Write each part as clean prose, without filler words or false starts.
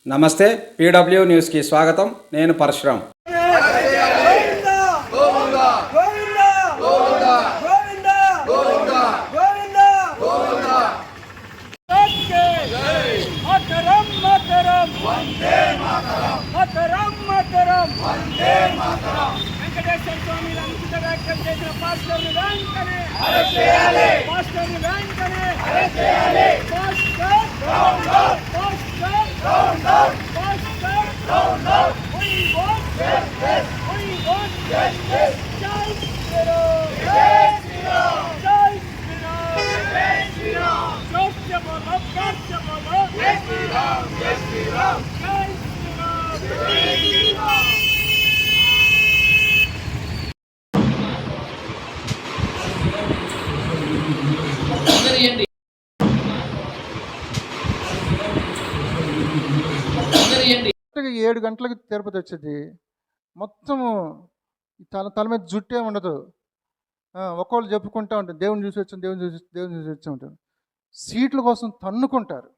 నమస్తే, PW న్యూస్కి స్వాగతం. నేను పరశురామ్. వెంకటేశ్వర స్వామి అంకిత వ్యాఖ్యలు చేసిన పాస్టర్ని వెంటనే పాస్టర్ని వెంటనే ఏడు గంటలకు తిరుపతి వచ్చేది. మొత్తము తల మీద జుట్టే ఉండదు. ఒక్కోళ్ళు చెప్పుకుంటూ ఉంటారు, దేవుని చూసి వచ్చాం, దేవుని చూసి వచ్చి ఉంటారు. సీట్ల కోసం తన్నుకుంటారు.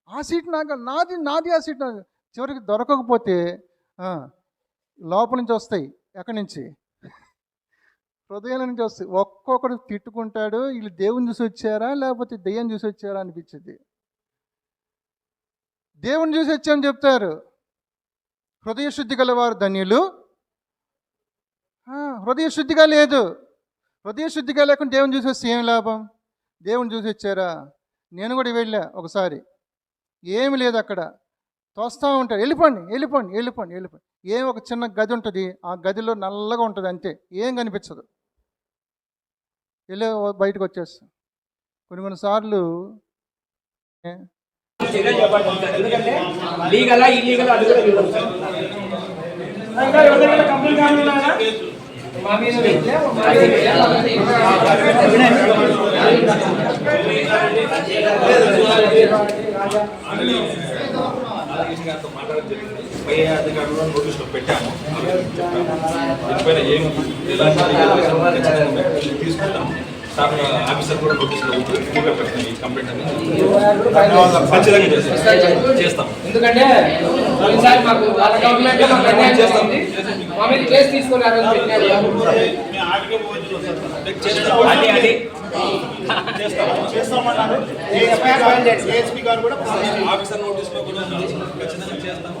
ఆ సీట్ నాది ఆ సీట్ నాది. చివరికి దొరకకపోతే లోపల నుంచి వస్తాయి. ఎక్కడి నుంచి? హృదయాల నుంచి వస్తాయి. ఒక్కొక్కడు తిట్టుకుంటాడు, వీళ్ళు దేవుని చూసి వచ్చారా లేకపోతే దెయ్యం చూసి వచ్చారా అనిపించింది. దేవుని చూసి వచ్చామని చెప్తారు. హృదయ శుద్ధి గలవారు ధన్యులు. హృదయ శుద్ధిగా లేదు. హృదయ శుద్ధిగా లేకుండా దేవుని చూసి వస్తే ఏం లాభం? దేవుని చూసి వచ్చారా? నేను కూడా వెళ్ళా ఒకసారి. ఏమి లేదు అక్కడ. తోస్తూ ఉంటారు, వెళ్ళిపోండి వెళ్ళిపోండి వెళ్ళిపోండి వెళ్ళిపోండి. ఏం ఒక చిన్న గది ఉంటుంది, ఆ గదిలో నల్లగా ఉంటుంది, అంతే, ఏం కనిపించదు. వెళ్ళి బయటకు వచ్చేస్తాం. కొన్నిసార్లు ఎందుకంటే లీగలా ఇల్లీగల్ అది మా మీద పై అధికారులను నోటీసులో పెట్టాము. దీనిపైన ఏమి తీసుకుంటాము. ఆఫీసర్ కూడా నోటీసులో పెట్టండి ఈ కంప్లైంట్ అనేది ఖచ్చితంగా చేస్తాం. ఎందుకంటే మాకు వాళ్ళ గవర్నమెంట్ చేస్తాం. మా మీద కేసు తీసుకున్నారు. ఆఫీసర్ నోటీసులో కూడా ఖచ్చితంగా చేస్తాము.